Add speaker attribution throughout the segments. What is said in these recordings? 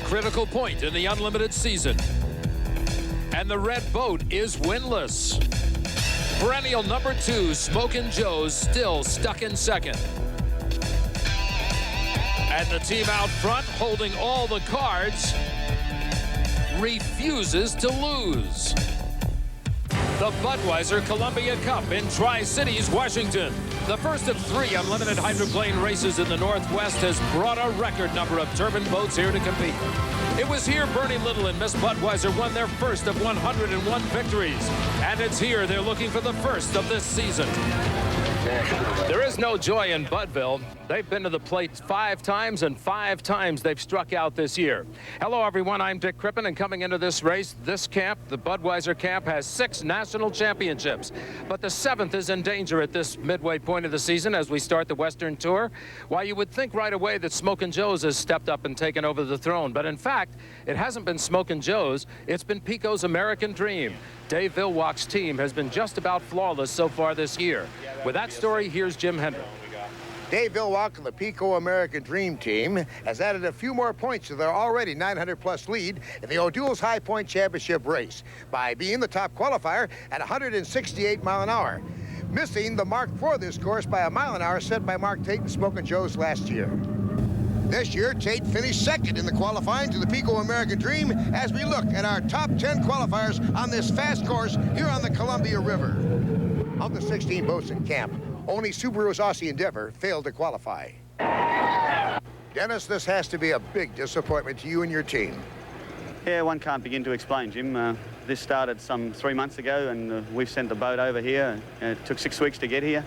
Speaker 1: critical point in the unlimited season. And the red boat is winless. Perennial number 2, Smokin' Joe's, still stuck in second. And the team out front, holding all the cards, refuses to lose. The Budweiser Columbia Cup in Tri-Cities, Washington. The first of 3 unlimited hydroplane races in the Northwest has brought a record number of turbine boats here to compete. It was here Bernie Little and Miss Budweiser won their first of 101 victories. And it's here they're looking for the first of this season. There is no joy in Budville. They've been to the plate 5 times, and 5 times they've struck out this year. Hello, everyone. I'm Dick Crippen, and coming into this race, this camp, the Budweiser camp, has 6 national championships. But the 7th is in danger at this midway point of the season as we start the Western Tour. While you would think right away that Smokin' Joe's has stepped up and taken over the throne, but in fact, it hasn't been Smokin' Joe's. It's been Pico's American Dream. Dave Vilwalk's team has been just about flawless so far this year. With that story, here's Jim Hendrick.
Speaker 2: Dave Vilwalk and the Pico American Dream team has added a few more points to their already 900-plus lead in the O'Doul's High Point Championship race by being the top qualifier at 168 mile an hour, missing the mark for this course by a mile an hour set by Mark Tate and Smokin' Joe's last year. This year, Tate finished second in the qualifying to the Pico American Dream as we look at our top 10 qualifiers on this fast course here on the Columbia River. Of the 16 boats in camp, only Subaru's Aussie Endeavour failed to qualify. Dennis, this has to be a big disappointment to you and your team.
Speaker 3: Yeah, one can't begin to explain, Jim. This started some 3 months ago, and we've sent the boat over here. It took 6 weeks to get here.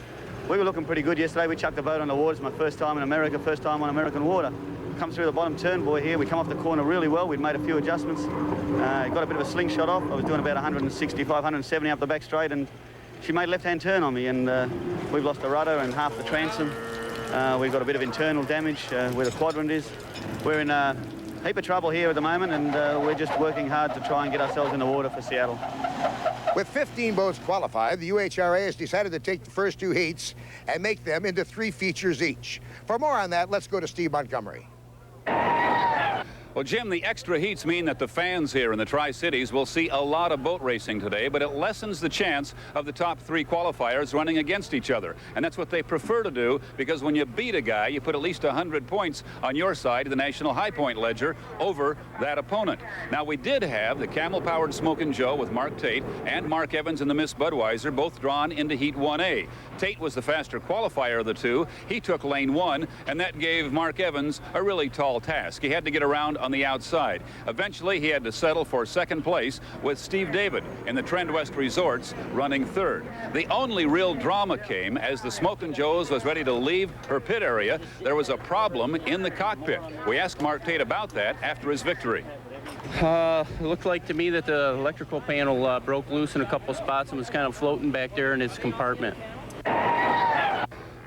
Speaker 3: We were looking pretty good yesterday. We chucked the boat on the water. It's my first time in America, first time on American water. Come through the bottom turn, boy, here. We come off the corner really well. We'd made a few adjustments. Got a bit of a slingshot off. I was doing about 165, 170 up the back straight, and she made a left-hand turn on me, and we've lost the rudder and half the transom. We've got a bit of internal damage where the quadrant is. We're in a heap of trouble here at the moment, and we're just working hard to try and get ourselves in the water for Seattle.
Speaker 2: With 15 boats qualified, the UHRA has decided to take the first 2 heats and make them into 3 features each. For more on that, let's go to Steve Montgomery.
Speaker 4: Well, Jim, the extra heats mean that the fans here in the Tri-Cities will see a lot of boat racing today, but it lessens the chance of the top 3 qualifiers running against each other. And that's what they prefer to do, because when you beat a guy, you put at least 100 points on your side of the National High Point ledger over that opponent. Now, we did have the camel-powered Smokin' Joe with Mark Tate and Mark Evans and the Miss Budweiser both drawn into Heat 1A. Tate was the faster qualifier of the 2. He took lane 1, and that gave Mark Evans a really tall task. He had to get around on the outside. Eventually, he had to settle for 2nd place with Steve David in the Trend West Resorts running 3rd. The only real drama came as the Smokin' Joe's was ready to leave her pit area. There was a problem in the cockpit. We asked Mark Tate about that after his victory.
Speaker 5: It looked like to me that the electrical panel broke loose in a couple spots and was kind of floating back there in its compartment.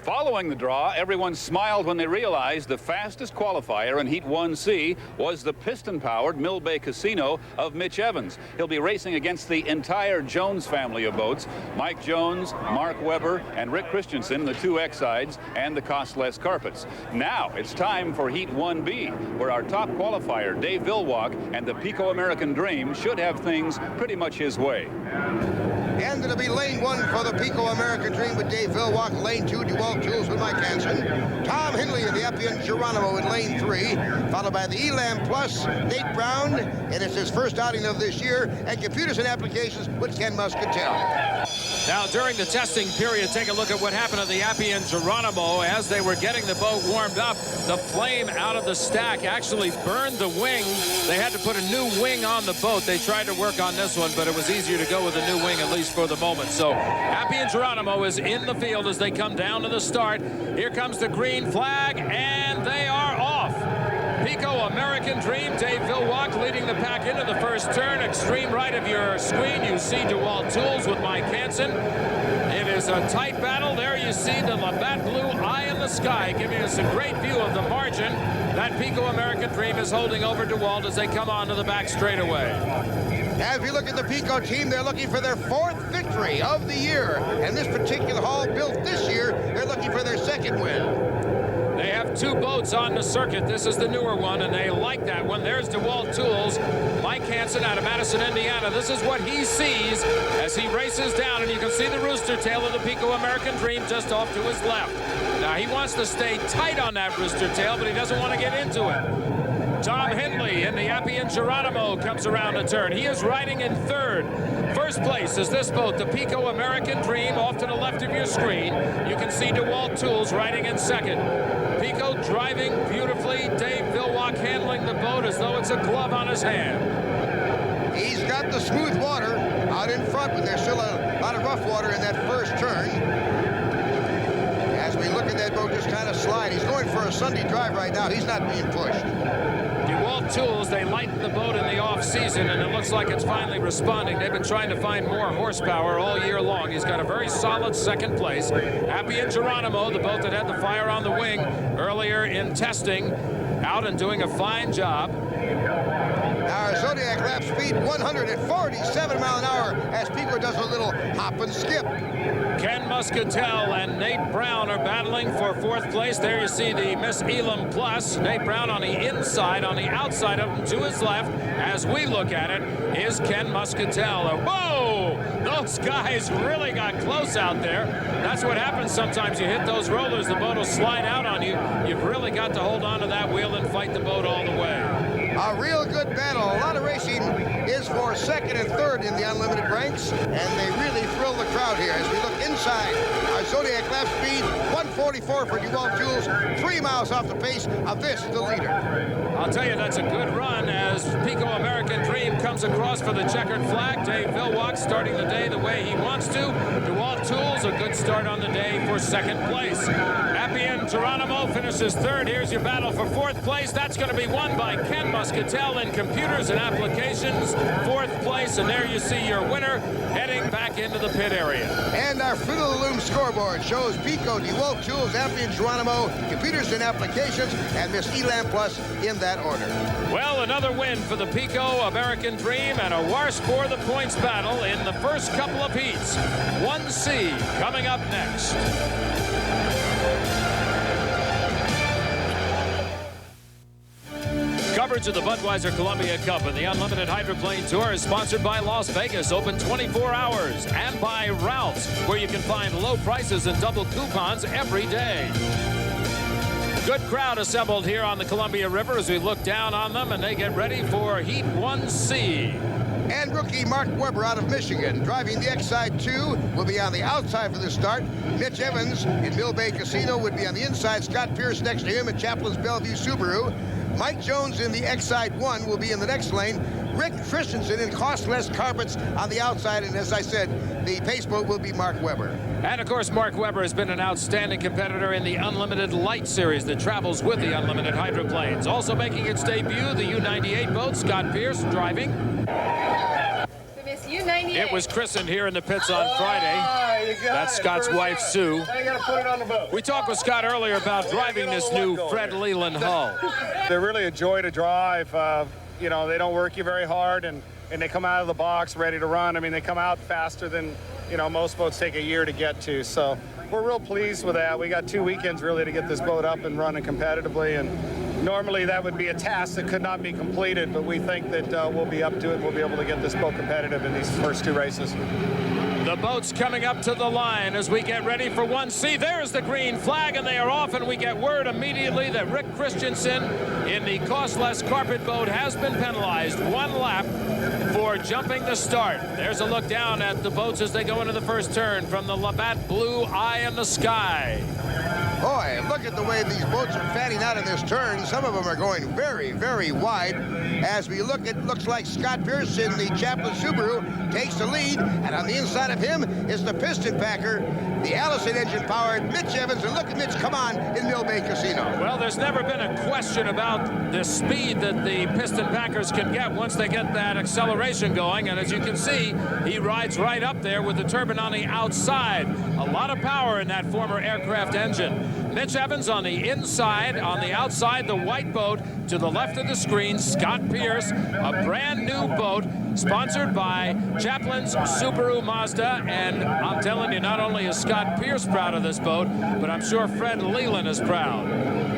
Speaker 4: Following the draw, everyone smiled when they realized the fastest qualifier in Heat 1C was the piston-powered Mill Bay Casino of Mitch Evans. He'll be racing against the entire Jones family of boats, Mike Jones, Mark Webber, and Rick Christensen, the 2 X-sides, and the costless carpets. Now it's time for Heat 1B, where our top qualifier, Dave Vilwalk, and the Pico American Dream should have things pretty much his way.
Speaker 2: And it'll be lane 1 for the Pico American Dream with Dave Vilwalk, lane 2, Dual Tools with Mike Hansen, Tom Hindley of the ESPN Geronimo in lane 3, followed by the Elam Plus, Nate Brown, and it's his first outing of this year, and Computers and Applications with Ken Muscatel.
Speaker 1: Now, during the testing period, take a look at what happened to the Appian Geronimo. As they were getting the boat warmed up, the flame out of the stack actually burned the wing. They had to put a new wing on the boat. They tried to work on this one, but it was easier to go with a new wing, at least for the moment. So Appian Geronimo is in the field as they come down to the start. Here comes the green flag, and they are off. Pico American Dream, Dave Vilwalk leading the pack into the first turn. Extreme right of your screen, you see DeWalt Tools with Mike Hansen. It is a tight battle. There you see the Labatt Blue eye in the sky, giving us a great view of the margin that Pico American Dream is holding over DeWalt as they come onto the back straightaway.
Speaker 2: As we look at the Pico team, they're looking for their 4th victory of the year. And this particular haul built this year, they're looking for their 2nd win.
Speaker 1: They have 2 boats on the circuit. This is the newer one, and they like that one. There's DeWalt Tools, Mike Hansen out of Madison, Indiana. This is what he sees as he races down, and you can see the rooster tail of the Pico American Dream just off to his left. Now, he wants to stay tight on that rooster tail, but he doesn't want to get into it. Tom Hindley in the Appian Geronimo comes around the turn. He is riding in 3rd. First place is this boat, the Pico American Dream, off to the left of your screen. You can see DeWalt Tools riding in 2nd. Pico driving beautifully. Dave Vilwalk handling the boat as though it's a glove on his hand.
Speaker 2: He's got the smooth water out in front, but there's still a lot of rough water in that first turn. As we look at that boat just kind of slide, he's going for a Sunday drive right now. He's not being pushed.
Speaker 1: DeWalt Tools, they lighten the boat in the off-season, and it looks like it's finally responding. They've been trying to find more horsepower all year long. He's got a very solid 2nd place. Appian Geronimo, the boat that had the fire on the wing earlier in testing, out and doing a fine job.
Speaker 2: Our Zodiac lap speed 147 mile an hour as Pico does a little hop and skip.
Speaker 1: Ken Muscatel and Nate Brown are battling for 4th place. There you see the Miss Elam Plus. Nate Brown on the inside. On the outside of him to his left, as we look at it, is Ken Muscatel. Whoa! Those guys really got close out there. That's what happens sometimes. You hit those rollers, the boat will slide out on you. You've really got to hold on to that wheel and fight the boat all the way.
Speaker 2: A real good battle. A lot of racing is for 2nd and 3rd in the unlimited ranks, and they really thrill the crowd here. As we look inside, our Zodiac lap speed 144 for DeWalt Tools, 3 miles off the pace of this, the leader.
Speaker 1: I'll tell you, that's a good run as Pico American Dream comes across for the checkered flag. Dave Vilwalk starting the day the way he wants to. DeWalt Tools, a good start on the day for 2nd place. Appian Geronimo finishes 3rd. Here's your battle for 4th place. That's going to be won by Ken Muscatel in Computers and Applications. 4th place, and there you see your winner heading back into the pit area.
Speaker 2: And our Fruit of the Loom scoreboard shows Pico, DeWalt Tools, Appian Geronimo, Computers and Applications, and Miss Elam Plus in that order.
Speaker 1: Well, another win for the Pico American Dream and a wash for the points battle in the first couple of heats. 1C coming up next. Coverage of the Budweiser Columbia Cup and the Unlimited Hydroplane Tour is sponsored by Las Vegas, open 24 hours, and by Ralph's, where you can find low prices and double coupons every day. Good crowd assembled here on the Columbia River as we look down on them, and they get ready for Heat 1C.
Speaker 2: And rookie Mark Webber out of Michigan, driving the X-Side 2, will be on the outside for the start. Mitch Evans in Mill Bay Casino would be on the inside. Scott Pierce next to him at Chaplin's Bellevue Subaru. Mike Jones in the X-Side 1 will be in the next lane. Rick Christensen in Costless Carpets on the outside. And as I said, the pace boat will be Mark Webber.
Speaker 1: And, of course, Mark Webber has been an outstanding competitor in the Unlimited Light Series that travels with the Unlimited Hydroplanes. Also making its debut, the U-98 boat, Scott Pierce driving.
Speaker 6: U-98.
Speaker 1: It was christened here in the pits on Friday. That's Scott's wife, Sue.
Speaker 7: I gotta put it on the boat.
Speaker 1: We talked with Scott earlier about driving this new Fred Leland hull.
Speaker 7: They're really a joy to drive. You know, they don't work you very hard, and they come out of the box ready to run. I mean, they come out faster than, you know, most boats take a year to get to. So we're real pleased with that. We got 2 weekends really to get this boat up and running competitively, and normally that would be a task that could not be completed, but we think that we'll be up to it. We'll be able to get this boat competitive in these first 2 races.
Speaker 1: The boat's coming up to the line as we get ready for 1C. There's the green flag, and they are off, and we get word immediately that Rick Christensen in the Costless Carpet boat has been penalized 1 lap for jumping the start. There's a look down at the boats as they go into the first turn from the Labatt Blue Eye in the Sky.
Speaker 2: Boy, look at the way these boats are fanning out in this turn. Some of them are going very, very wide. As we look, it looks like Scott Pierce in the Chaplin Subaru takes the lead, and on the inside of him is the piston packer, the Allison engine-powered Mitch Evans. And look at Mitch come on in Mill Bay Casino.
Speaker 1: Well, there's never been a question about the speed that the piston packers can get once they get that acceleration going. And as you can see, he rides right up there with the turbine on the outside. A lot of power in that former aircraft engine. Mitch Evans on the inside, on the outside, the white boat. To the left of the screen, Scott Pierce, a brand new boat sponsored by Chaplin's Subaru Mazda. And I'm telling you, not only is Scott Pierce proud of this boat, but I'm sure Fred Leland is proud.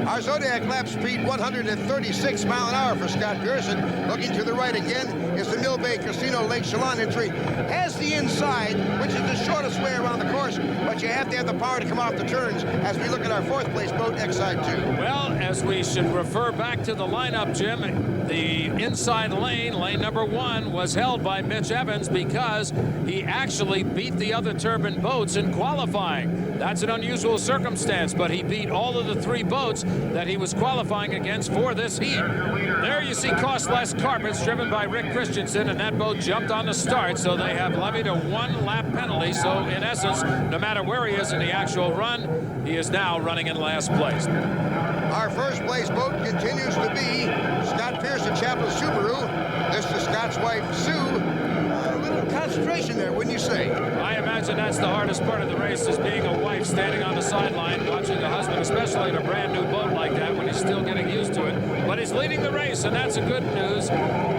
Speaker 2: Our Zodiac lap speed 136 mile an hour for Scott Pearson. Looking to the right again is the Mill Bay Casino Lake Chelan entry. Has the inside, which is the shortest way around the course, but you have to have the power to come off the turns as we look at our fourth place boat, Exide 2.
Speaker 1: Well, as we should refer back to the lineup, Jim, the inside lane number 1, was held by Mitch Evans because he actually beat the other turbine boats in qualifying. That's an unusual circumstance, but he beat all of the 3 boats that he was qualifying against for this heat. There you see Costless Carpets driven by Rick Christensen, and that boat jumped on the start, so they have levied a 1-lap penalty. So in essence, no matter where he is in the actual run, he is now running in last place.
Speaker 2: Our first place boat continues to be Scott Pearson Chaplin Subaru. This is Scott's wife, Sue. A little concentration there, wouldn't you say?
Speaker 1: I imagine that's the hardest part of the race, is being a wife standing on the sideline watching a husband, especially in a brand new boat like that when he's still getting used to it. But he's leading the race, and that's a good news.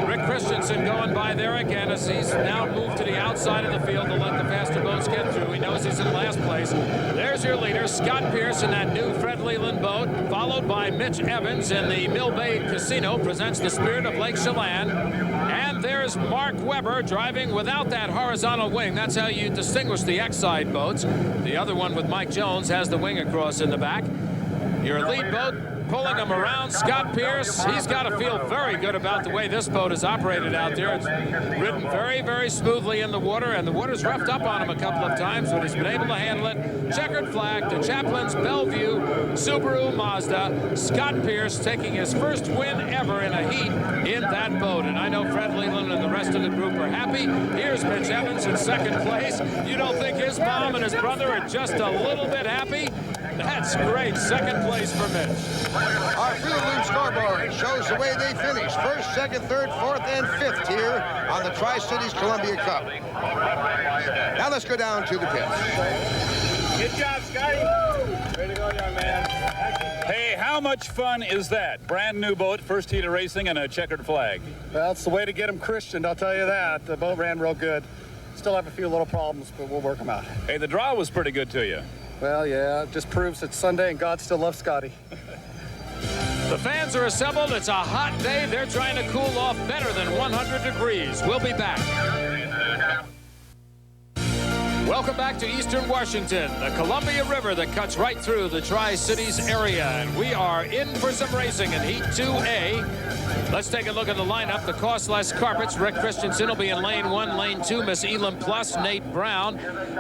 Speaker 1: Rick Christensen going by there again as he's now moved to the outside of the field to let the faster boats get through. He knows he's in last place. There's your leader, Scott Pearson, that new Fred Leland boat, followed by Mitch Evans in the Mill Bay Casino, presents the Spirit of Lake Chelan. And there's Mark Webber driving without that horizontal wing. That's how you distinguish the Exide boats. The other one with Mike Jones has the wing across in the back. Your lead boat pulling him around, Scott Pierce. He's got to feel very good about the way this boat is operated out there. It's ridden very, very smoothly in the water, and the water's roughed up on him a couple of times, but he's been able to handle it. Checkered flag to Chaplin's Bellevue Subaru Mazda. Scott Pierce taking his first win ever in a heat in that boat, and I know Fred Leland and the rest of the group are happy. Here's Mitch Evans in second place. You don't think his mom and his brother are just a little bit happy? That's great. Second place for Mitch.
Speaker 2: Our Field Loop scoreboard shows the way they finished. First, second, third, fourth, and fifth here on the Tri-Cities Columbia Cup. Now let's go down to the pits.
Speaker 7: Good job, Scotty. Way to go, young man.
Speaker 4: Hey, how much fun is that? Brand new boat, first heat of racing, and a checkered flag.
Speaker 7: Well, it's the way to get him christened, I'll tell you that. The boat ran real good. Still have a few little problems, but we'll work them out.
Speaker 4: Hey, the draw was pretty good to you.
Speaker 7: Well, yeah, it just proves it's Sunday and God still loves Scotty.
Speaker 1: The fans are assembled. It's a hot day. They're trying to cool off better than 100 degrees. We'll be back. Welcome back to Eastern Washington, the Columbia River that cuts right through the Tri-Cities area. And we are in for some racing in Heat 2A. Let's take a look at the lineup. The Costless Carpets, Rick Christensen will be in lane 1. Lane 2, Miss Elam Plus, Nate Brown.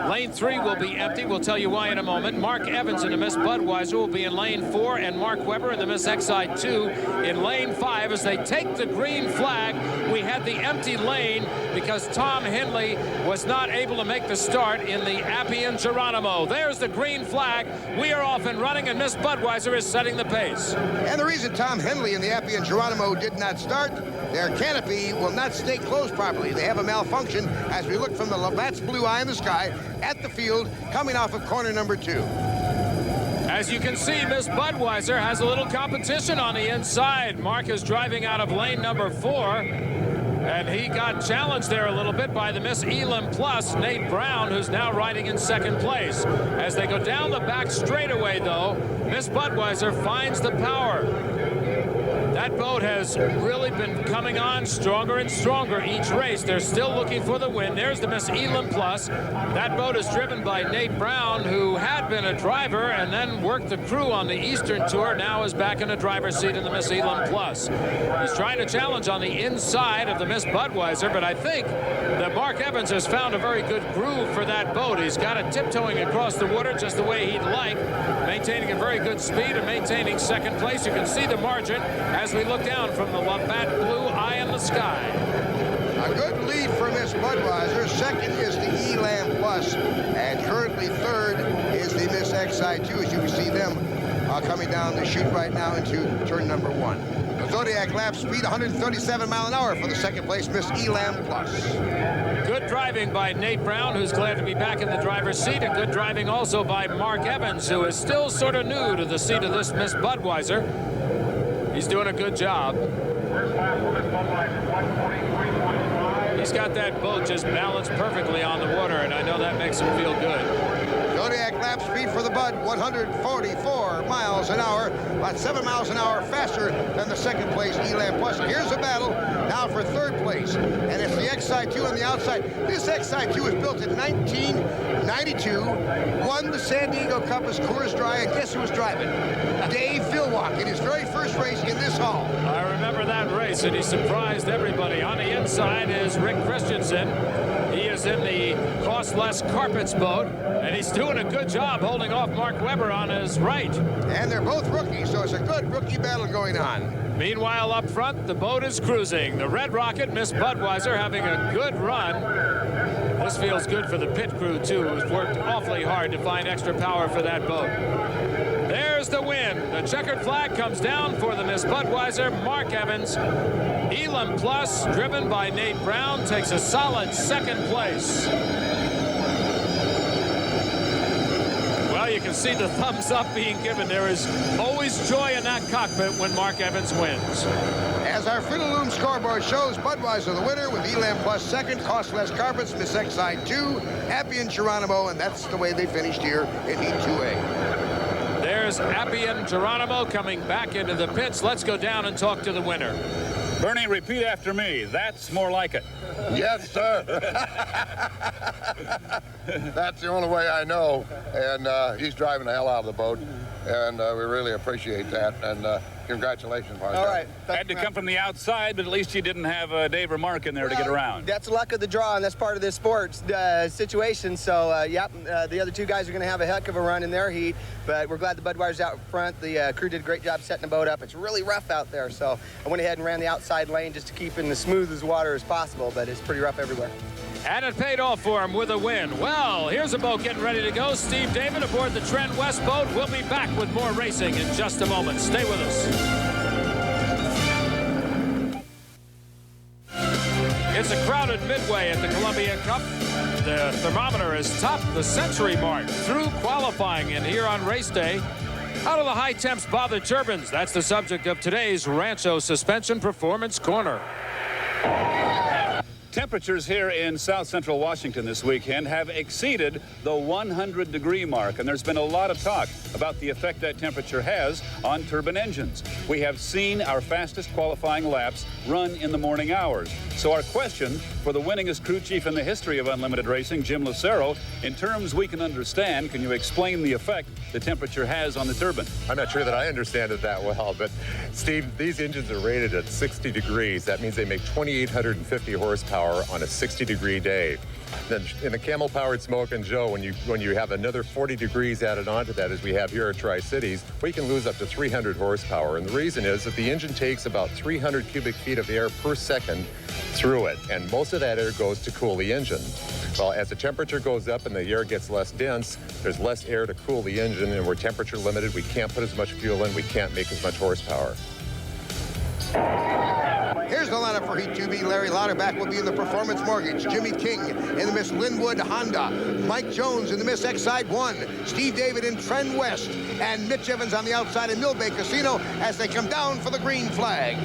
Speaker 1: Lane 3 will be empty. We'll tell you why in a moment. Mark Evans in the Miss Budweiser will be in lane 4, and Mark Webber in the Miss Exide 2 in lane 5 as they take the green flag. We had the empty lane because Tom Henley was not able to make the start in the Appian Geronimo. There's the green flag. We are off and running, and Miss Budweiser is setting the pace.
Speaker 2: And the reason Tom Henley and the Appian Geronimo did not start, their canopy will not stay closed properly. They have a malfunction as we look from the Labatt's blue eye in the sky at the field coming off of corner number 2.
Speaker 1: As you can see, Miss Budweiser has a little competition on the inside. Mark is driving out of lane number 4. And he got challenged there a little bit by the Miss Elam Plus, Nate Brown, who's now riding in second place. As they go down the back straightaway, though, Miss Budweiser finds the power. That boat has really been coming on stronger and stronger each race. They're still looking for the win. There's the Miss Elam Plus. That boat is driven by Nate Brown, who had been a driver and then worked the crew on the Eastern Tour. Now is back in the driver's seat in the Miss Elam Plus. He's trying to challenge on the inside of the Miss Budweiser, but I think that Mark Evans has found a very good groove for that boat. He's got it tiptoeing across the water just the way he'd like, maintaining a very good speed and maintaining second place. You can see the margin as we look down from the Labatt blue eye in the sky.
Speaker 2: A good lead for Miss Budweiser. Second is the Elam Plus, and currently third is the Miss Exide 2, as you can see them coming down the chute right now into turn number 1. The Zodiac lap speed 137 mile an hour for the second place Miss Elam Plus.
Speaker 1: Good driving by Nate Brown, who's glad to be back in the driver's seat, and good driving also by Mark Evans, who is still sort of new to the seat of this Miss Budweiser. He's doing a good job. He's got that boat just balanced perfectly on the water, and I know that makes him feel good.
Speaker 2: Zodiac lap speed for the Bud, 144 miles an hour, about 7 miles an hour faster than the second place Elam Plus. And here's a battle now for third place, and it's the XI2 on the outside. This XI2 was built in 1992, won the San Diego Cup as Coors Dry, and guess who was driving? Dave Philwalk in his very first race in this hall.
Speaker 1: I remember that race, and he surprised everybody. On the inside is Rick Christensen. He is in the Cost Less Carpets boat, and he's doing a good job holding off Mark Webber on his right.
Speaker 2: And they're both rookies, so it's a good rookie battle going on.
Speaker 1: Meanwhile, up front, the boat is cruising. The Red Rocket, Miss Budweiser, having a good run. This feels good for the pit crew, too, who's worked awfully hard to find extra power for that boat. There's the win. The checkered flag comes down for the Miss Budweiser. Mark Evans, Elam Plus, driven by Nate Brown, takes a solid second place. Well, you can see the thumbs up being given. There is always joy in that cockpit when Mark Evans wins.
Speaker 2: As our Fruitaloom scoreboard shows, Budweiser the winner with Elam Plus second, Cost Less Carpets, Miss Exide 2, Appy and Geronimo, and that's the way they finished here in Heat 2A.
Speaker 1: There's Appy and Geronimo coming back into the pits. Let's go down and talk to the winner.
Speaker 4: Bernie, repeat after me. That's more like it.
Speaker 6: Yes, sir. That's the only way I know. And he's driving the hell out of the boat. And we really appreciate that. And congratulations, Mark.
Speaker 8: All right.
Speaker 4: Had to come from the outside, but at least you didn't have Dave or Mark in there to get around.
Speaker 8: That's the luck of the draw, and that's part of this sports situation. So, yep, the other two guys are going to have a heck of a run in their heat, but we're glad the Budweiser's out front. The crew did a great job setting the boat up. It's really rough out there, so I went ahead and ran the outside lane just to keep it as smooth as water as possible, but it's pretty rough everywhere.
Speaker 1: And it paid off for him with a win. Well, here's a boat getting ready to go. Steve David aboard the Trend West boat. We'll be back with more racing in just a moment. Stay with us. It's a crowded midway at the Columbia Cup. The thermometer has topped the century mark through qualifying, and here on race day, how do the high temps bother turbines? That's the subject of today's Rancho Suspension Performance Corner.
Speaker 4: Temperatures here in South Central Washington this weekend have exceeded the 100-degree mark, and there's been a lot of talk about the effect that temperature has on turbine engines. We have seen our fastest qualifying laps run in the morning hours. So our question for the winningest crew chief in the history of unlimited racing, Jim Lucero, in terms we can understand, can you explain the effect the temperature has on the turbine?
Speaker 9: I'm not sure that I understand it that well, but Steve, these engines are rated at 60 degrees. That means they make 2,850 horsepower on a 60-degree day. Then in the camel-powered Smoke and Joe, when you have another 40 degrees added onto that, as we have here at Tri-Cities, we can lose up to 300 horsepower. And the reason is that the engine takes about 300 cubic feet of air per second through it, and most of that air goes to cool the engine. Well, as the temperature goes up and the air gets less dense, there's less air to cool the engine, and we're temperature limited. We can't put as much fuel in. We can't make as much horsepower.
Speaker 2: Here's the lineup for Heat 2B. Larry Lauterbach will be in the Performance Mortgage. Jimmy King in the Miss Linwood Honda. Mike Jones in the Miss Exide 1. Steve David in Trend West. And Mitch Evans on the outside in Millbay Casino as they come down for the green flag.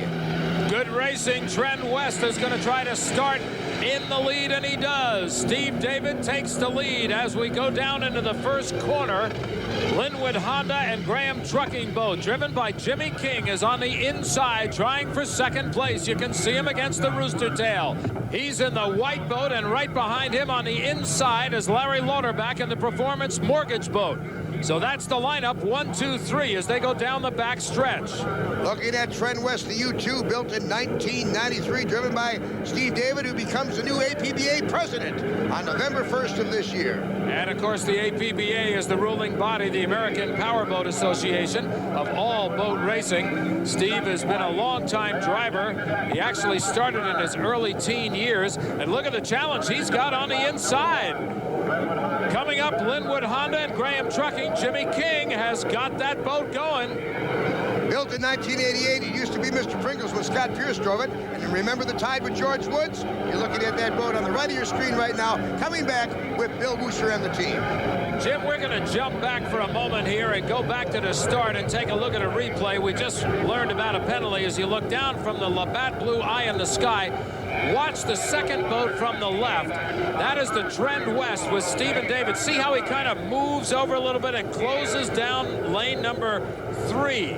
Speaker 1: Good racing. Trend West is going to try to start in the lead, and he does. Steve David takes the lead as we go down into the first corner. Linwood Honda and Graham Trucking Boat, driven by Jimmy King, is on the inside trying for second place. You can see him against the rooster tail. He's in the white boat, and right behind him on the inside is Larry Lauterbach in the Performance Mortgage Boat. So that's the lineup, 1, 2, 3, as they go down the back stretch.
Speaker 2: Looking at Trend West, the U2, built in 1993, driven by Steve David, who becomes the new APBA president on November 1st of this year.
Speaker 1: And, of course, the APBA is the ruling body, the American Powerboat Association of all boat racing. Steve has been a long-time driver. He actually started in his early teen years. And look at the challenge he's got on the inside. Coming up, Linwood Honda and Graham Trucking. Jimmy King has got that boat going.
Speaker 2: Built in 1988, it used to be Mr. Pringles when Scott Pierce drove it. And you remember the Tide with George Woods? You're looking at that boat on the right of your screen right now, coming back with Bill Wusher and the team.
Speaker 1: Jim, we're going to jump back for a moment here and go back to the start and take a look at a replay. We just learned about a penalty. As you look down from the Labatt blue eye in the sky, watch the second boat from the left. That is the trend west with Stephen David. See how he kind of moves over a little bit and closes down lane number 3.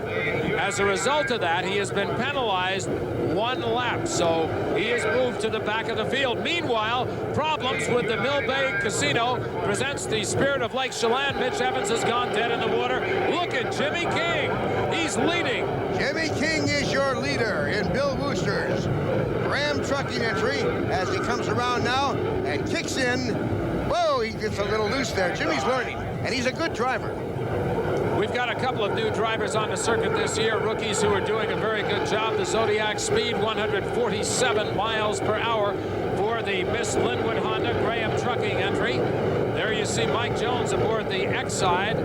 Speaker 1: As a result of that, he has been penalized 1 lap, so he has moved to the back of the field. Meanwhile, problems with the Mill Bay Casino presents the Spirit of Lake Chelan. Mitch Evans has gone dead in the water. Look at Jimmy King. He's leading.
Speaker 2: Jimmy King is your leader in Bill Wooster's Ram trucking entry as he comes around now and kicks in. Whoa, he gets a little loose there. Jimmy's learning, and he's a good driver.
Speaker 1: We've got a couple of new drivers on the circuit this year, rookies who are doing a very good job. The Zodiac Speed, 147 miles per hour for the Miss Linwood Honda Graham trucking entry. There you see Mike Jones aboard the X side,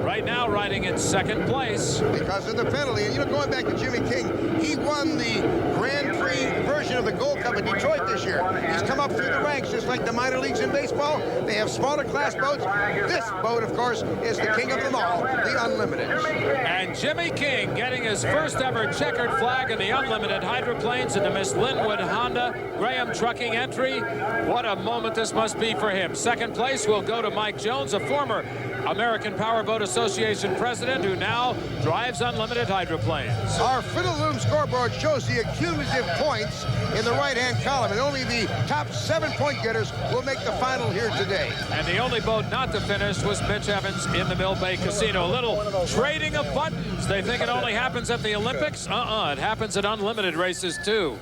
Speaker 1: right now riding in second place.
Speaker 2: Because of the penalty. And, you know, going back to Jimmy King, he won the Grand Prix version of the Gold Cup in Detroit this year. He's come up through the ranks just like the minor leagues in baseball. They have smaller class boats. This boat, of course, is the king of them all, the Unlimited.
Speaker 1: And Jimmy King getting his first ever checkered flag in the Unlimited hydroplanes in the Miss Linwood Honda Graham trucking entry. What a moment this must be for him. Second place will go to Mike Jones, a former American Powerboat Association president who now drives Unlimited hydroplanes.
Speaker 2: Our Fiddle Loom scoreboard shows the cumulative points in the right-hand column, and only the top 7-point getters will make the final here today.
Speaker 1: And the only boat not to finish was Mitch Evans in the Mill Bay Casino. A little trading of buttons. They think it only happens at the Olympics. It happens at Unlimited races too.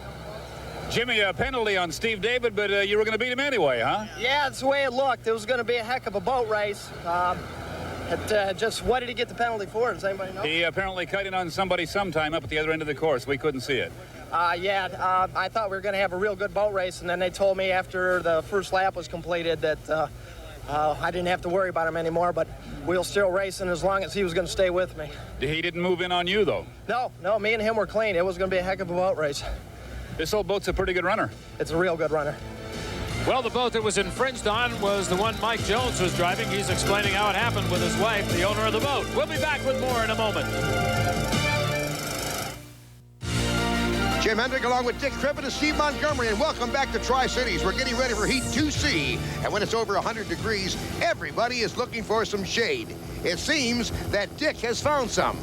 Speaker 4: Jimmy, a penalty on Steve David, but you were going to beat him anyway, huh?
Speaker 8: Yeah, that's the way it looked. It was going to be a heck of a boat race. Just what did he get the penalty for? Does anybody know?
Speaker 4: He apparently cut in on somebody sometime up at the other end of the course. We couldn't see it.
Speaker 8: I thought we were going to have a real good boat race, and then they told me after the first lap was completed that I didn't have to worry about him anymore, but we'll still racing as long as he was going to stay with me.
Speaker 4: He didn't move in on you, though?
Speaker 8: No, me and him were clean. It was going to be a heck of a boat race.
Speaker 4: This old boat's a pretty good runner.
Speaker 8: It's a real good runner.
Speaker 1: Well, the boat that was infringed on was the one Mike Jones was driving. He's explaining how it happened with his wife, the owner of the boat. We'll be back with more in a moment.
Speaker 2: Jim Hendrick along with Dick Trippett and Steve Montgomery, and welcome back to Tri-Cities. We're getting ready for Heat 2C, and when it's over 100 degrees, everybody is looking for some shade. It seems that Dick has found some.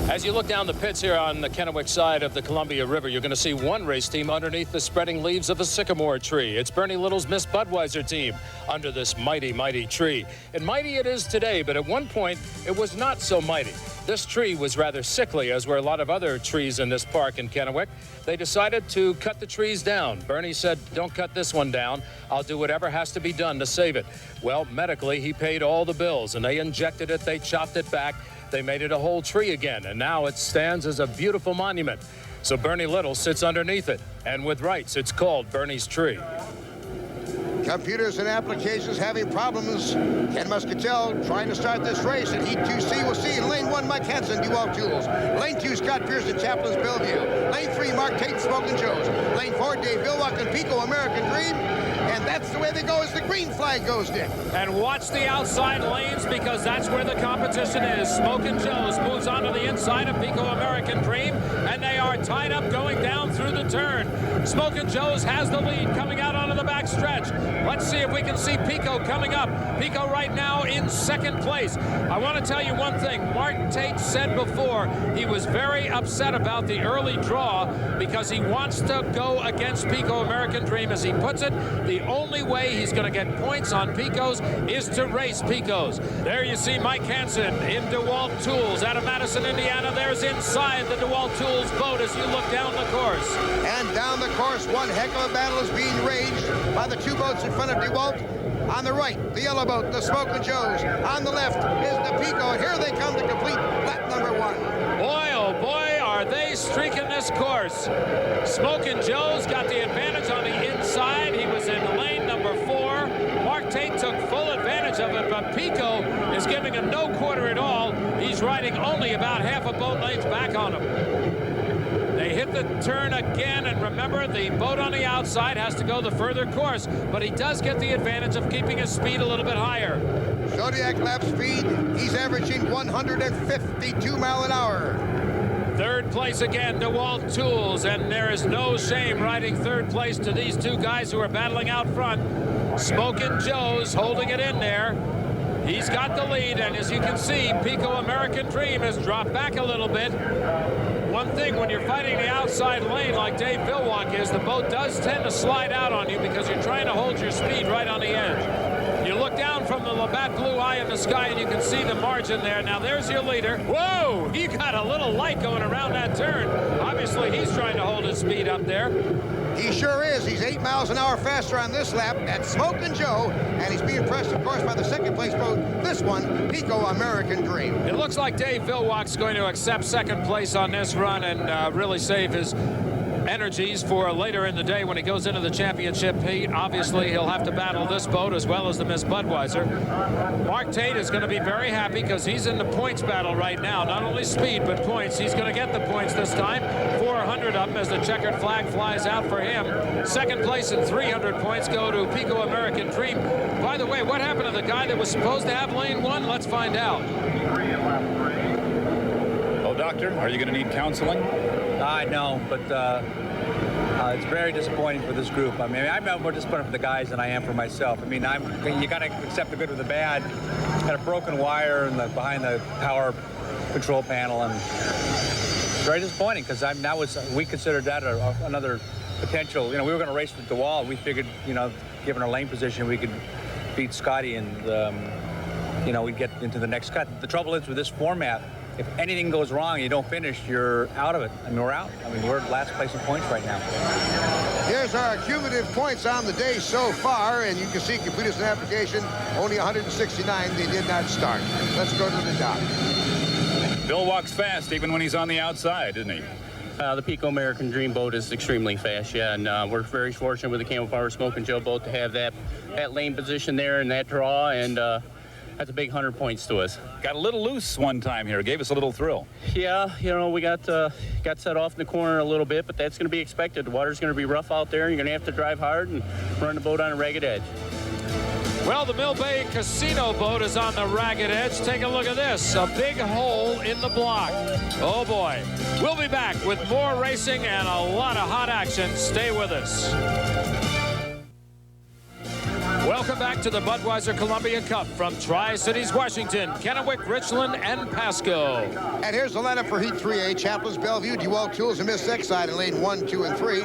Speaker 1: As you look down the pits here on the Kennewick side of the Columbia River, you're going to see one race team underneath the spreading leaves of a sycamore tree. It's Bernie Little's Miss Budweiser team under this mighty, mighty tree. And mighty it is today, but at one point, it was not so mighty. This tree was rather sickly, as were a lot of other trees in this park in Kennewick. They decided to cut the trees down. Bernie said, don't cut this one down. I'll do whatever has to be done to save it. Well, medically, he paid all the bills, and they injected it, they chopped it back. They made it a whole tree again, and now it stands as a beautiful monument. So Bernie Little sits underneath it, and with rights, it's called Bernie's Tree.
Speaker 2: Computers and applications having problems. Ken Muscatel trying to start this race at Heat 2C. We'll see in lane 1, Mike Hansen, Dual Tools. Lane 2, Scott Pearson, Chaplin's Bellevue. Lane 3, Mark Tate, Smokin' Joe's. Lane 4, Dave Billwalk and Pico, American Dream. And that's the way they go as the green flag goes, Dick.
Speaker 1: And watch the outside lanes, because that's where the competition is. Smokin' Joe's moves on to the inside of Pico, American Dream, and they are tied up going down through the turn. Smokin' Joe's has the lead coming out onto the back stretch. Let's see if we can see Pico coming up. Pico right now in second place. I want to tell you one thing. Mark Tate said before he was very upset about the early draw because he wants to go against Pico American Dream. As he puts it, the only way he's going to get points on Picos is to race Picos. There you see Mike Hansen in DeWalt Tools out of Madison, Indiana. There's inside the DeWalt Tools boat as you look down the course.
Speaker 2: And down the course, one heck of a battle is being raged by the two boats in front of DeWalt. On the right, the yellow boat, the Smokin' Joe's. On the left is the Pico, and here they come to complete lap number 1.
Speaker 1: Boy, oh boy, are they streaking this course. Smokin' Joe's got the advantage on the inside. He was in lane number 4. Mark Tate took full advantage of it, but Pico is giving him no quarter at all. He's riding only about half a boat length back on him. They hit the turn again, and remember, the boat on the outside has to go the further course, but he does get the advantage of keeping his speed a little bit higher.
Speaker 2: Zodiac lap speed, he's averaging 152 miles an hour.
Speaker 1: Third place again, DeWalt Tools, and there is no shame riding third place to these two guys who are battling out front. Smokin' Joe's holding it in there. He's got the lead, and as you can see, Pico American Dream has dropped back a little bit. One thing, when you're fighting the outside lane like Dave Billwalk is, the boat does tend to slide out on you because you're trying to hold your speed right on the edge. You look down from the Labatt Blue Eye in the sky and you can see the margin there. Now there's your leader. Whoa, he got a little light going around that turn. Obviously he's trying to hold his speed up there.
Speaker 2: He sure is. He's 8 miles an hour faster on this lap at Smokin' Joe, and he's being pressed, of course, by the second place boat. This one, Pico American Dream.
Speaker 1: It looks like Dave Billwalk's going to accept second place on this run and really save his energies for later in the day when he goes into the championship heat. Obviously, he'll have to battle this boat as well as the Miss Budweiser. Mark Tate is going to be very happy because he's in the points battle right now. Not only speed, but points. He's going to get the points this time. 400 up as the checkered flag flies out for him. Second place and 300 points go to Pico American Dream. By the way, what happened to the guy that was supposed to have lane 1? Let's find out.
Speaker 4: Oh, doctor, are you going to need counseling?
Speaker 10: I know, but it's very disappointing for this group. I mean, I'm more disappointed for the guys than I am for myself. I mean, you got to accept the good with the bad. Had a broken wire behind the power control panel, and it's very disappointing because we considered that another potential. You know, we were going to race with DeWalt. We figured, you know, given our lane position, we could beat Scotty and you know, we'd get into the next cut. The trouble is with this format, if anything goes wrong, you don't finish, you're out of it. I mean, we're out. I mean, we're last place in points right now.
Speaker 2: Here's our cumulative points on the day so far, and you can see completed an application, only 169. They did not start. Let's go to the dock.
Speaker 4: Bill walks fast even when he's on the outside, isn't he?
Speaker 5: The Pico American Dream boat is extremely fast, yeah, and we're very fortunate with the Camel Power Smokin' Joe boat to have that lane position there and that draw, and that's a big 100 points to us.
Speaker 4: Got a little loose one time here. Gave us a little thrill.
Speaker 5: Yeah, you know, we got set off in the corner a little bit, but that's going to be expected. The water's going to be rough out there, and you're going to have to drive hard and run the boat on a ragged edge.
Speaker 1: Well, the Mill Bay Casino boat is on the ragged edge. Take a look at this, a big hole in the block. Oh boy. We'll be back with more racing and a lot of hot action. Stay with us. Welcome back to the Budweiser Columbia Cup from Tri-Cities, Washington, Kennewick, Richland, and Pasco.
Speaker 2: And here's the lineup for Heat 3A. Chaplains, Bellevue, DeWalt Tools, and Miss Exide in lane 1, 2, and 3.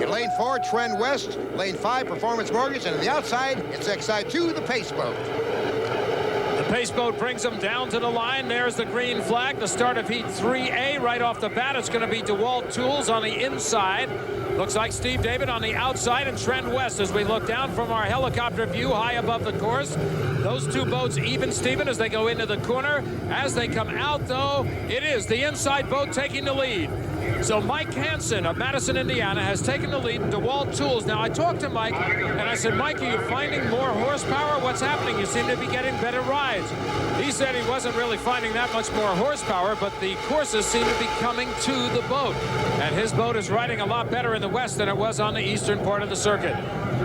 Speaker 2: In lane 4, Trend West. Lane 5, Performance Mortgage. And on the outside, it's Exide 2, the Pace Boat.
Speaker 1: The Pace Boat brings them down to the line. There's the green flag, the start of Heat 3A. Right off the bat, it's going to be DeWalt Tools on the inside. Looks like Steve David on the outside and Trend West as we look down from our helicopter view high above the course. Those two boats even, Steven, as they go into the corner. As they come out, though, it is the inside boat taking the lead. So Mike Hansen of Madison, Indiana, has taken the lead in DeWalt Tools. Now, I talked to Mike, and I said, Mike, are you finding more horsepower? What's happening? You seem to be getting better rides. He said he wasn't really finding that much more horsepower, but the courses seem to be coming to the boat. And his boat is riding a lot better in the west than it was on the eastern part of the circuit.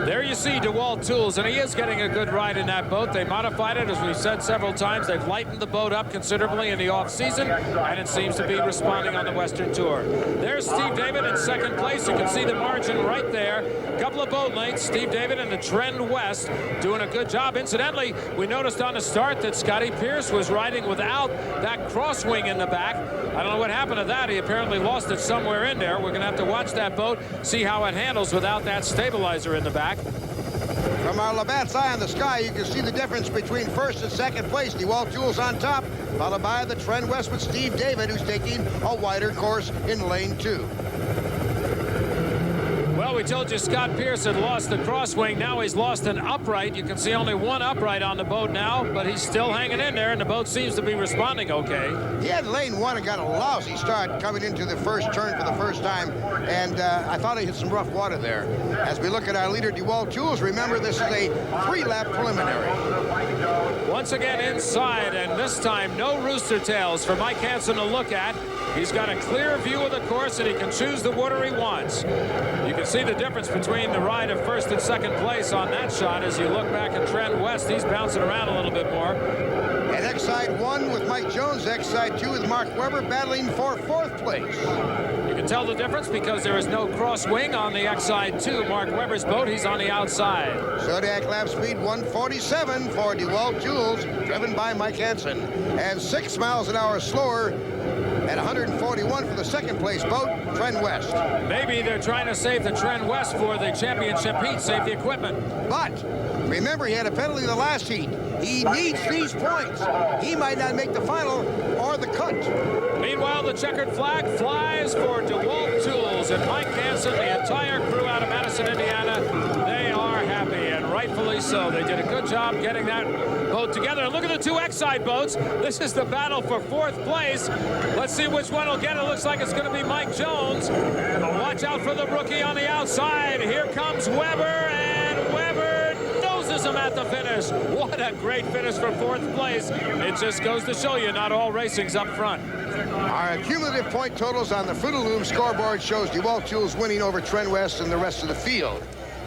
Speaker 1: There you see DeWalt Tools, and he is getting a good ride in that boat. They modified it, as we've said several times. They've lightened the boat up considerably in the off-season, and it seems to be responding on the Western Tour. There's Steve David in second place. You can see the margin right there. A couple of boat lengths. Steve David and the Trend West doing a good job. Incidentally, we noticed on the start that Scotty Pierce was riding without that crosswing in the back. I don't know what happened to that. He apparently lost it somewhere in there. We're going to have to watch that boat, see how it handles without that stabilizer in the back.
Speaker 2: From our Labatt's eye in the sky, you can see the difference between first and second place. DeWalt Tools on top, followed by the Trend West with Steve David, who's taking a wider course in lane 2.
Speaker 1: Well, we told you Scott Pierce had lost the crosswing. Now he's lost an upright. You can see only one upright on the boat now, but he's still hanging in there, and the boat seems to be responding okay.
Speaker 2: He had lane 1 and got a lousy start coming into the first turn for the first time, and I thought he hit some rough water there. As we look at our leader, DeWalt Tools, remember this is a 3-lap preliminary.
Speaker 1: Once again inside, and this time no rooster tails for Mike Hansen to look at. He's got a clear view of the course, and he can choose the water he wants. You can see the the difference between the ride of first and second place on that shot. As you look back at Trent West, he's bouncing around a little bit more.
Speaker 2: And X-Side 1 with Mike Jones, X-Side 2 with Mark Webber battling for 4th place.
Speaker 1: You can tell the difference because there is no crosswing on the X-Side 2. Mark Webber's boat, he's on the outside.
Speaker 2: Zodiac lap speed 147 for DeWalt Jules, driven by Mike Hansen. And 6 miles an hour slower at 141 for the second place boat, Trent West.
Speaker 1: Maybe they're trying to save the Trent West for the championship heat, save the equipment.
Speaker 2: But remember, he had a penalty the last heat. He needs these points. He might not make the final or the cut.
Speaker 1: Meanwhile, the checkered flag flies for DeWalt Tools and Mike Hansen, the entire crew out of Madison, Indiana. They are happy, and rightfully so. They did a good job getting that boat together. And look at the 2 X-Side boats. This is the battle for 4th place. Let's see which one will get it. Looks like it's going to be Mike Jones. Watch out for the rookie on the outside. Here comes Webber, and Webber noses him at the finish. What a great finish for 4th place. It just goes to show you not all racing's up front.
Speaker 2: Our cumulative point totals on the Fruit of the Loom scoreboard shows DeWalt Jules winning over Trent West and the rest of the field.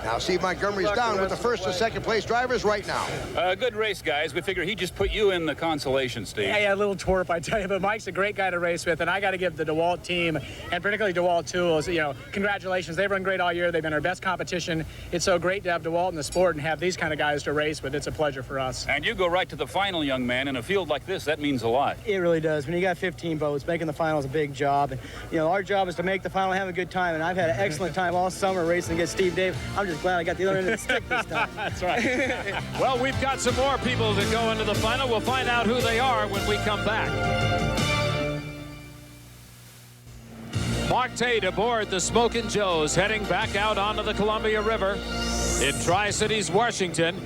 Speaker 2: Now Steve Montgomery's down with the first and second place drivers right now.
Speaker 4: Good race, guys. We figure he just put you in the consolation, Steve.
Speaker 11: Yeah, a little twerp, I tell you, but Mike's a great guy to race with, and I got to give the DeWalt team, and particularly DeWalt Tools, you know, congratulations. They've run great all year. They've been our best competition. It's so great to have DeWalt in the sport and have these kind of guys to race with. It's a pleasure for us.
Speaker 4: And you go right to the final, young man. In a field like this, that means a lot.
Speaker 11: It really does. When you got 15 boats, making the final is a big job. And, you know, our job is to make the final and have a good time, and I've had an excellent time all summer racing against Steve Dave. I'm just glad I got the other end of the stick this time.
Speaker 1: That's right. Well, we've got some more people that go into the final. We'll find out who they are when we come back. Mark Tate aboard the Smokin' Joes, heading back out onto the Columbia River in Tri-Cities, Washington.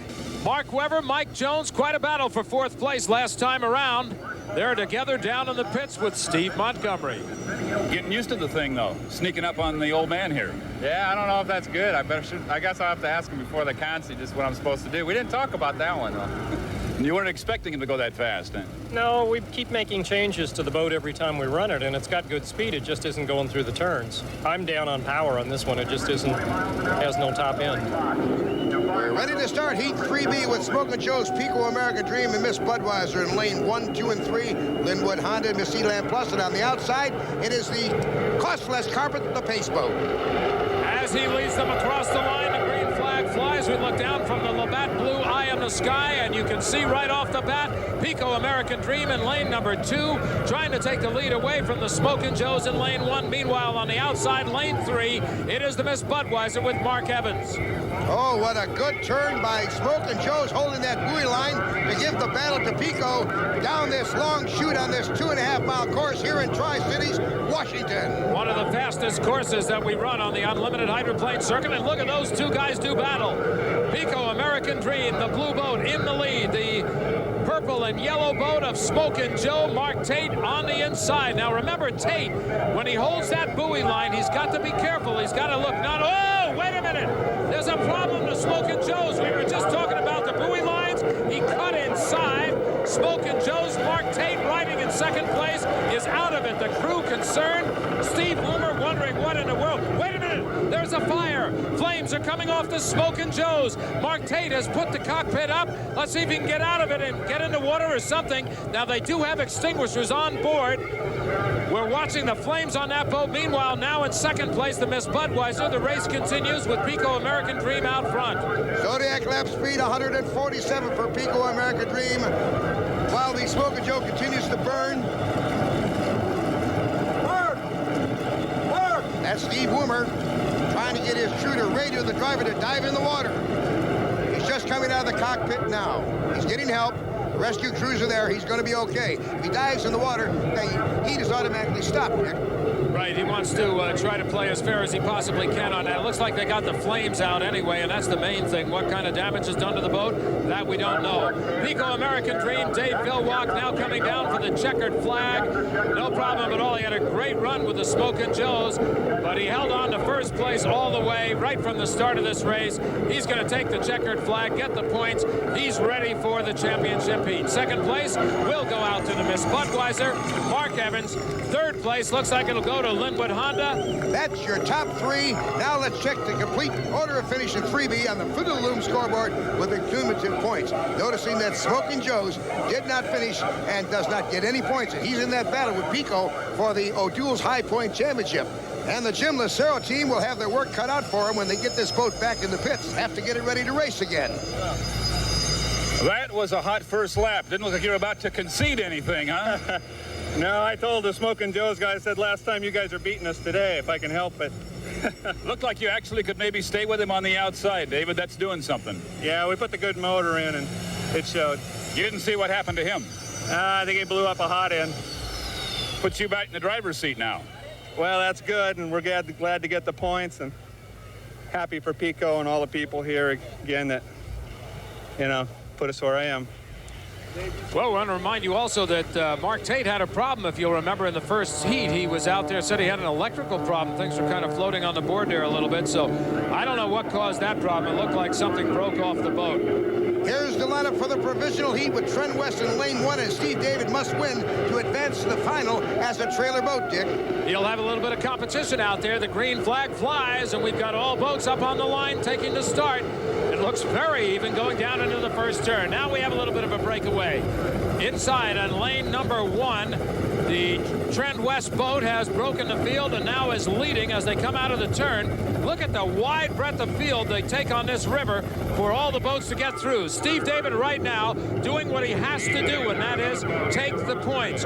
Speaker 1: Mark Webber, Mike Jones, quite a battle for 4th place last time around. They're together down in the pits with Steve Montgomery.
Speaker 4: Getting used to the thing, though, sneaking up on the old man here.
Speaker 12: Yeah, I don't know if that's good. I guess I'll have to ask him before the con, see just what I'm supposed to do. We didn't talk about that one, though.
Speaker 4: And you weren't expecting him to go that fast, huh?
Speaker 13: No, we keep making changes to the boat every time we run it, and it's got good speed. It just isn't going through the turns. I'm down on power on this one. It just has no top end.
Speaker 2: We're ready to start Heat 3B with Smokin' Joe's Pico American Dream and Miss Budweiser in lane 1, 2, and 3. Linwood Honda and Miss Elan Plus, and on the outside, it is the costless carpet, the pace boat.
Speaker 1: As he leads them across the line, the green flag flies. We look down from the Labatt blue eye in the sky, and you can see right off the bat, Pico American Dream in lane number 2, trying to take the lead away from the Smokin' Joes in lane 1. Meanwhile, on the outside, lane 3, it is the Miss Budweiser with Mark Evans.
Speaker 2: Oh, what a good turn by Smokin' Joe's, holding that buoy line to give the battle to Pico down this long chute on this 2.5-mile course here in Tri-Cities, Washington.
Speaker 1: One of the fastest courses that we run on the unlimited hydroplane circuit, and look at those 2 guys do battle. Pico American Dream, the blue boat in the lead, the purple and yellow boat of Smokin' Joe, Mark Tate on the inside. Now remember, Tate, when he holds that buoy line, he's got to be careful. He's got to look not, oh, wait a minute. There's a problem to Smokin' Joe's. We were just talking about the buoy lines. He cut inside. Smokin' Joe's, Mark Tate riding in second place, is out of it. The crew concerned. Steve Boomer wondering what in the world. Wait a minute, there's a fire. Flames are coming off the Smokin' Joe's. Mark Tate has put the cockpit up. Let's see if he can get out of it and get in the water or something. Now they do have extinguishers on board. We're watching the flames on that boat. Meanwhile, now in second place, the Miss Budweiser. The race continues with Pico American Dream out front.
Speaker 2: Zodiac lap speed 147 for Pico American Dream, while the Smokin' Joe continues to burn. That's Steve Woomer trying to get his crew to radio the driver to dive in the water. He's just coming out of the cockpit now. He's getting help. The rescue crews are there. He's going to be okay. If he dives in the water, the heat is automatically stopped, Nick.
Speaker 1: Right, he wants to try to play as fair as he possibly can on that. It looks like they got the flames out anyway, and that's the main thing. What kind of damage is done to the boat? That we don't know. Pico American Dream, Dave Vilwalk now coming down for the checkered flag. No problem at all. He had a great run with the Smokin' Joes, but he held on to first place all the way right from the start of this race. He's going to take the checkered flag, get the points. He's ready for the championship heat. Second place will go out to the Miss Budweiser, Mark Evans. Third place looks like it'll go to Linwood Honda.
Speaker 2: That's your top three. Now let's check the complete order of finish in 3B on the Fruit of the Loom scoreboard with the cumulative points. Noticing that Smokin' Joe's did not finish and does not get any points. And he's in that battle with Pico for the O'Doul's High Point Championship. And the Jim Lucero team will have their work cut out for them when they get this boat back in the pits. Have to get it ready to race again.
Speaker 4: That was a hot first lap. Didn't look like you were about to concede anything, huh?
Speaker 12: No, I told the Smokin' Joe's guy, I said last time you guys are beating us today, if I can help it.
Speaker 4: Looked like you actually could maybe stay with him on the outside, David. That's doing something.
Speaker 12: Yeah, we put the good motor in, and it showed.
Speaker 4: You didn't see what happened to him?
Speaker 12: I think he blew up a hot end.
Speaker 4: Puts you back in the driver's seat now.
Speaker 12: Well, that's good, and we're glad to get the points, and happy for Pico and all the people here again that, you know, put us where I am.
Speaker 1: Well, I want to remind you also that Mark Tate had a problem, if you'll remember, in the first heat. He was out there, said he had an electrical problem. Things were kind of floating on the board there a little bit, so I don't know what caused that problem. It looked like something broke off the boat.
Speaker 2: Here's the lineup for the Provisional Heat with Trent West in lane 1, and Steve David must win to advance to the final as a trailer boat, Dick.
Speaker 1: He'll have a little bit of competition out there. The green flag flies, and we've got all boats up on the line taking the start. It looks very even going down into the first turn. Now we have a little bit of a breakaway. Inside on lane number 1, the Trent West boat has broken the field and now is leading as they come out of the turn. Look at the wide breadth of field they take on this river for all the boats to get through. Steve David right now doing what he has to do, and that is take the points.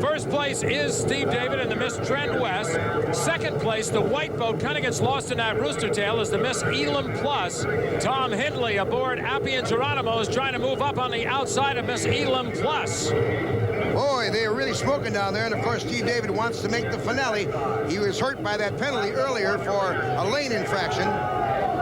Speaker 1: First place is Steve David and the Miss Trent West. Second place, the white boat, kind of gets lost in that rooster tail, is the Miss Elam Plus. Tom Hindley aboard Appy and Geronimo is trying to move up on the outside of Miss Elam Plus.
Speaker 2: Boy, they are really smoking down there, and of course Steve David wants to make the finale. He was hurt by that penalty earlier for a lane infraction.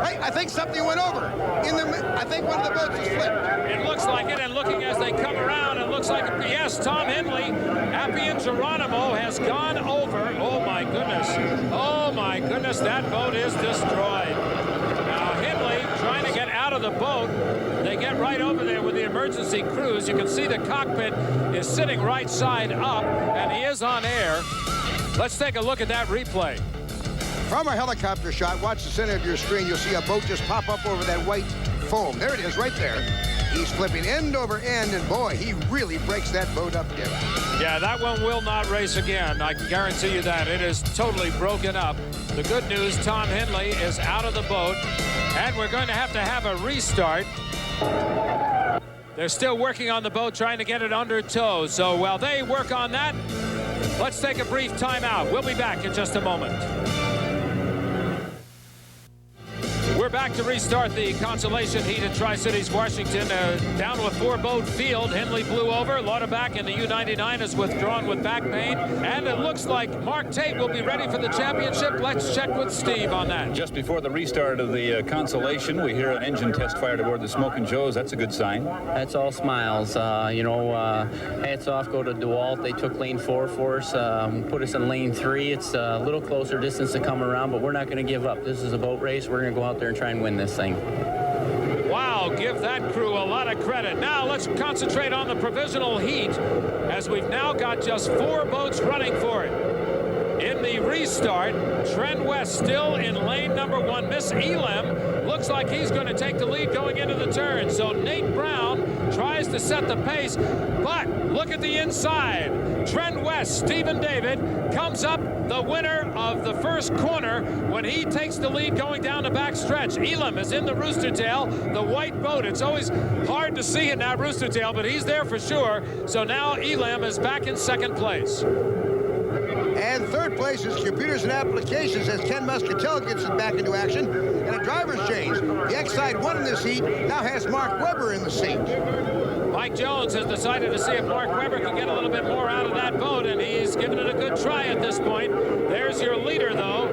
Speaker 2: Hey, I think something went over. I think one of the boats is flipped.
Speaker 1: It looks like it, and looking as they come around, it looks like, yes, Tom Hindley, Appy and Geronimo has gone over. Oh my goodness, that boat is destroyed. Now Hindley trying to get out of the boat. They get right over there with the emergency crews. You can see the cockpit is sitting right side up, and he is on air. Let's take a look at that replay.
Speaker 2: From a helicopter shot, watch the center of your screen. You'll see a boat just pop up over that white foam. There it is, right there. He's flipping end over end, and boy, he really breaks that boat up, Dick.
Speaker 1: Yeah, that one will not race again. I can guarantee you that. It is totally broken up. The good news, Tom Hindley is out of the boat, and we're going to have a restart. They're still working on the boat, trying to get it under tow. So while they work on that, let's take a brief timeout. We'll be back in just a moment. We're back to restart the consolation heat at Tri-Cities, Washington. Down to a 4-boat field. Hindley blew over. Lauterbach in the U-99 is withdrawn with back pain. And it looks like Mark Tate will be ready for the championship. Let's check with Steve on that.
Speaker 4: Just before the restart of the consolation, we hear an engine test fired aboard the Smokin' Joe's. That's a good sign.
Speaker 14: That's all smiles. Hats off go to DeWalt. They took lane 4 for us, put us in lane 3. It's a little closer distance to come around, but we're not going to give up. This is a boat race. We're going to go out there and try and win this thing.
Speaker 1: Wow, give that crew a lot of credit. Now let's concentrate on the Provisional Heat, as we've now got just 4 boats running for it. In the restart, Trent West still in lane number 1. Miss Elam looks like he's going to take the lead going into the turn. So Nate Brown tries to set the pace, but look at the inside. Trent West, Stephen David, comes up the winner of the first corner when he takes the lead going down the back stretch. Elam is in the rooster tail, the white boat. It's always hard to see in that rooster tail, but he's there for sure. So now Elam is back in second place.
Speaker 2: And third place is Computers and Applications as Ken Muscatel gets it back into action. And a driver's change. The X-Side 1 in this heat now has Mark Webber in the seat.
Speaker 1: Mike Jones has decided to see if Mark Webber can get a little bit more out of that boat, and he's given it a good try at this point. There's your leader, though.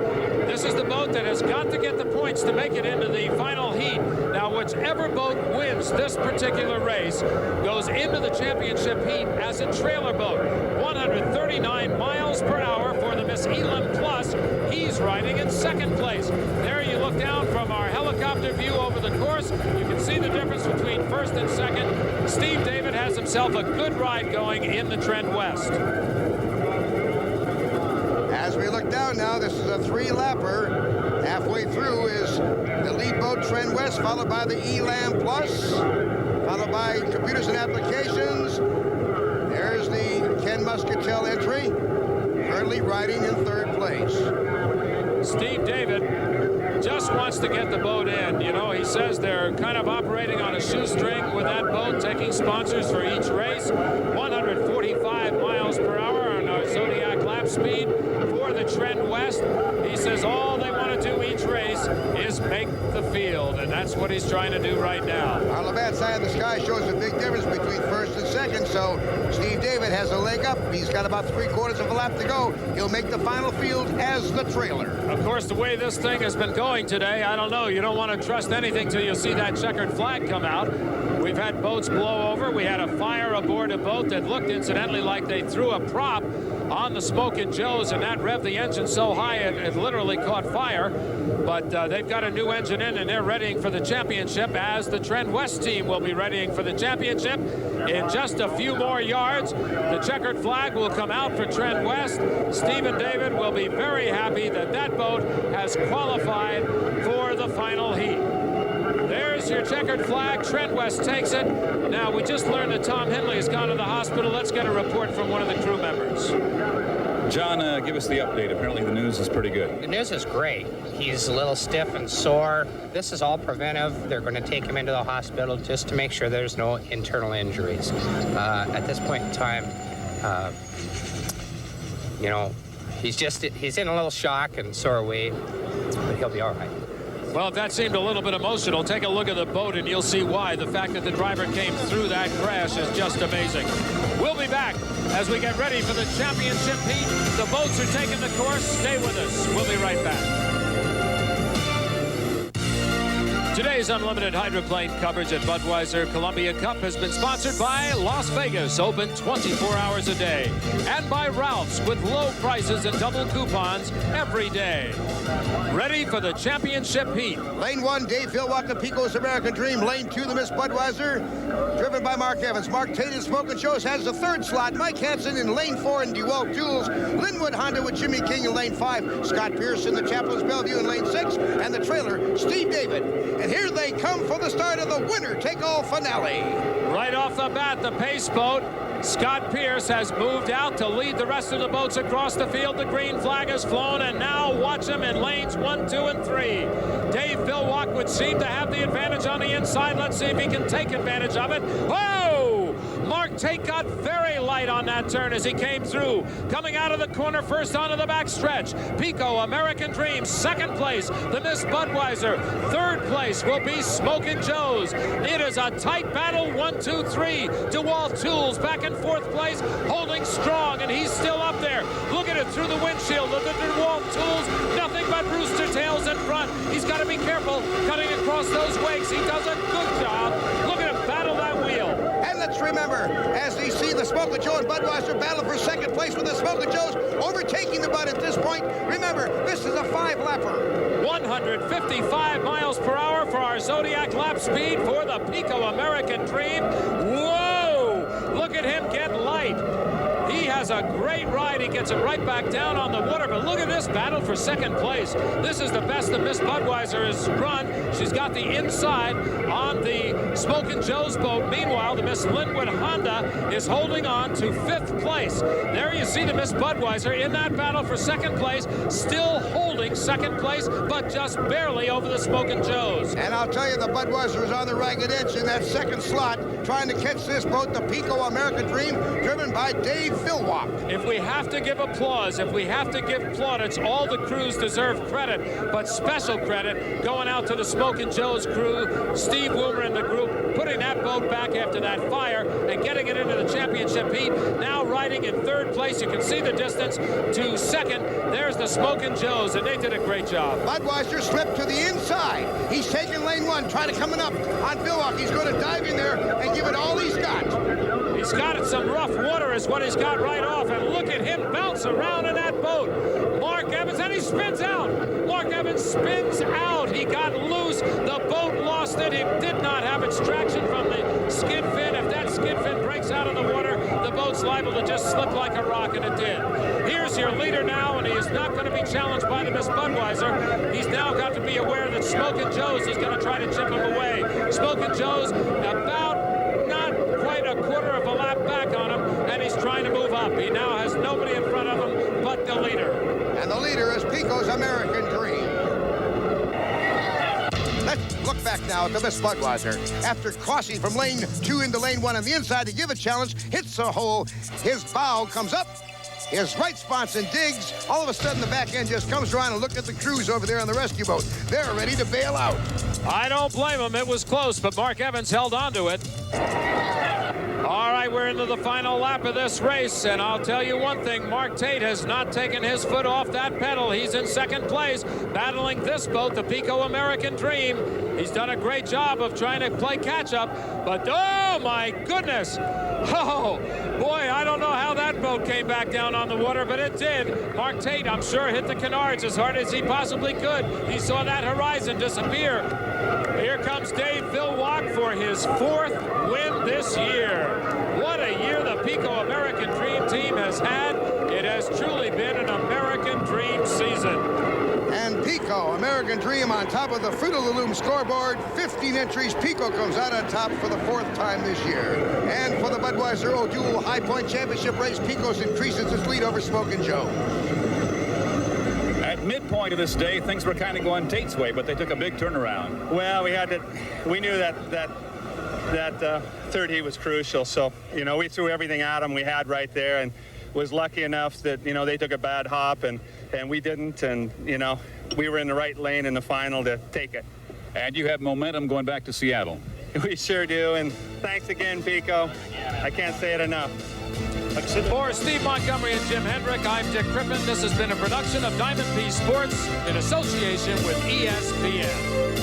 Speaker 1: This is the boat that has got to get the points to make it into the final heat. Now, whichever boat wins this particular race goes into the championship heat as a trailer boat. 139 miles per hour for the Miss Elam Plus. He's riding in second place. There you look down from our helicopter view over the course. You can see the difference between first and second. Steve David has himself a good ride going in the Trent West.
Speaker 2: As we look down down now. This is a 3-lapper. Halfway through is the lead boat, Trend West, followed by the Elam Plus, followed by Computers and Applications. There's the Ken Muscatel entry, currently riding in 3rd place.
Speaker 1: Steve David just wants to get the boat in. You know, he says they're kind of operating on a shoestring with that boat, taking sponsors for each race. 145 miles per hour on our Zodiac lap speed for the Trend West. He says all they want to do each race is make the field, and that's what he's trying to do right now.
Speaker 2: Our Labatt side of the sky shows a big difference between 1st and 2nd, so Steve David has a leg up. He's got about 3/4 of a lap to go. He'll make the final field as the trailer.
Speaker 1: Of course, the way this thing has been going today, I don't know. You don't want to trust anything till you see that checkered flag come out. We've had boats blow over. We had a fire aboard a boat that looked, incidentally, like they threw a prop on the Smokin' Joe's, and that revved the engine so high it literally caught fire. But they've got a new engine in, and they're readying for the championship, as the Trend West team will be readying for the championship in just a few more yards. The checkered flag will come out for Trend West. Stephen David will be very happy that that boat has qualified for the final heat. There's your checkered flag. Trend West takes it. Now, we just learned that Tom Henley has gone to the hospital. Let's get a report from one of the crew members.
Speaker 4: John, give us the update. Apparently the news is pretty good.
Speaker 15: The news is great. He's a little stiff and sore. This is all preventive. They're going to take him into the hospital just to make sure there's no internal injuries. At this point in time, you know, he's in a little shock and sore weight, but he'll be all right.
Speaker 1: Well, if that seemed a little bit emotional, take a look at the boat and you'll see why. The fact that the driver came through that crash is just amazing. We'll be back as we get ready for the championship heat. The boats are taking the course. Stay with us. We'll be right back. Today's unlimited hydroplane coverage at Budweiser Columbia Cup has been sponsored by Las Vegas, open 24 hours a day, and by Ralph's with low prices and double coupons every day. Ready for the championship heat.
Speaker 2: Lane 1, Dave Philwalker, Pico's American Dream. Lane 2, the Miss Budweiser, driven by Mark Evans. Mark Tate in Smokin' Joe's has the 3rd slot. Mike Hansen in Lane 4 in DeWalt Tools. Linwood Honda with Jimmy King in Lane 5. Scott Pierce in the Chaplain's Bellevue in Lane 6. And the trailer, Steve David. And here they come for the start of the winner-take-all finale.
Speaker 1: Right off the bat, the pace boat, Scott Pierce, has moved out to lead the rest of the boats across the field. The green flag has flown, and now watch him in lanes 1, 2, and 3. Dave Philwalk would seem to have the advantage on the inside. Let's see if he can take advantage of it. Whoa! Mark Tate got very light on that turn as he came through. Coming out of the corner first onto the back stretch. Pico American Dream, 2nd place. The Miss Budweiser, 3rd place will be Smokin' Joe's. It is a tight battle, 1, 2, 3. DeWalt Tools back in 4th place, holding strong, and he's still up there. Look at it through the windshield of the DeWalt Tools. Nothing but rooster tails in front. He's got to be careful cutting across those wakes. He does a good job. Look at him battle that wheel.
Speaker 2: And let's remember, as we see the Smokin' Joe and Budweiser battle for 2nd place, with the Smokin' Joe's overtaking the Bud at this point. Remember, this is a 5-lapper.
Speaker 1: 155 miles per hour for our Zodiac lap speed for the Pico American Dream. Whoa! Look at him get light. He has a great ride. He gets it right back down on the water. But look at this battle for 2nd place. This is the best that Miss Budweiser has run. She's got the inside on the Smokin' Joe's boat. Meanwhile, the Miss Linwood Honda is holding on to 5th place. There you see the Miss Budweiser in that battle for 2nd place, still holding 2nd place, but just barely over the Smokin' Joe's.
Speaker 2: And I'll tell you, the Budweiser is on the ragged edge in that 2nd slot, trying to catch this boat, the Pico American Dream, driven by Dave Philwalk.
Speaker 1: If we have to give applause, if we have to give plaudits, all the crews deserve credit, but special credit going out to the Smokin' Joe's crew, Steve Woomer and the group, putting that boat back after that fire and getting it into the championship heat. Now riding in 3rd place. You can see the distance to 2nd. There's the Smokin' Joe's, and they did a great job.
Speaker 2: Budweiser slipped to the inside. He's taking lane 1, trying to coming up on Philwalk. He's going to dive in there and give it all he's got.
Speaker 1: He's got some rough water is what he's got right off, and look at him bounce around in that boat. Mark Evans, and he spins out. Mark Evans spins out. He got loose. The boat lost it. He did not have its traction from the skid fin. If that skid fin breaks out of the water, the boat's liable to just slip like a rock, and it did. Here's your leader now, and he is not going to be challenged by the Miss Budweiser. He's now got to be aware that Smokin' Joe's is going to try to chip him away. Smokin' Joe's about not quite a quarter of a lap back on him, and he's trying to move up. He now has nobody in front of him but the leader.
Speaker 2: And the leader is Pico's American Dream. Let's look back now at the Miss Budweiser. After crossing from lane 2 into lane 1 on the inside to give a challenge, hits a hole. His bow comes up. His right sponson digs. All of a sudden, the back end just comes around, and look at the crews over there on the rescue boat. They're ready to bail out.
Speaker 1: I don't blame him. It was close, but Mark Evans held on to it. All right, we're into the final lap of this race, and I'll tell you one thing. Mark Tate has not taken his foot off that pedal. He's in second place, battling this boat, the Pico American Dream. He's done a great job of trying to play catch-up, but oh, my goodness. Oh, boy, I don't know how that boat came back down on the water, but it did. Mark Tate, I'm sure, hit the canards as hard as he possibly could. He saw that horizon disappear. Here comes Dave Villwock for his 4th win this year. What a year the Pico American Dream team has had. It has truly been an American Dream season.
Speaker 2: And Pico American Dream on top of the Fruit of the Loom scoreboard. 15 entries. Pico comes out on top for the 4th time this year. And for the Budweiser O'Doul High Point Championship race, Pico's increases his lead over Smokin' Joe.
Speaker 4: At midpoint of this day, things were kind of going Tate's way, but they took a big turnaround.
Speaker 12: Well, we knew that third heat was crucial, so we threw everything at them we had right there, and was lucky enough that they took a bad hop and we didn't, and we were in the right lane in the final to take it.
Speaker 4: And you have momentum going back to Seattle.
Speaker 12: We sure do, and thanks again, Pico. I can't say it enough.
Speaker 1: For Steve Montgomery and Jim Hendrick, I'm Dick Crippen. This has been a production of Diamond P Sports in association with ESPN.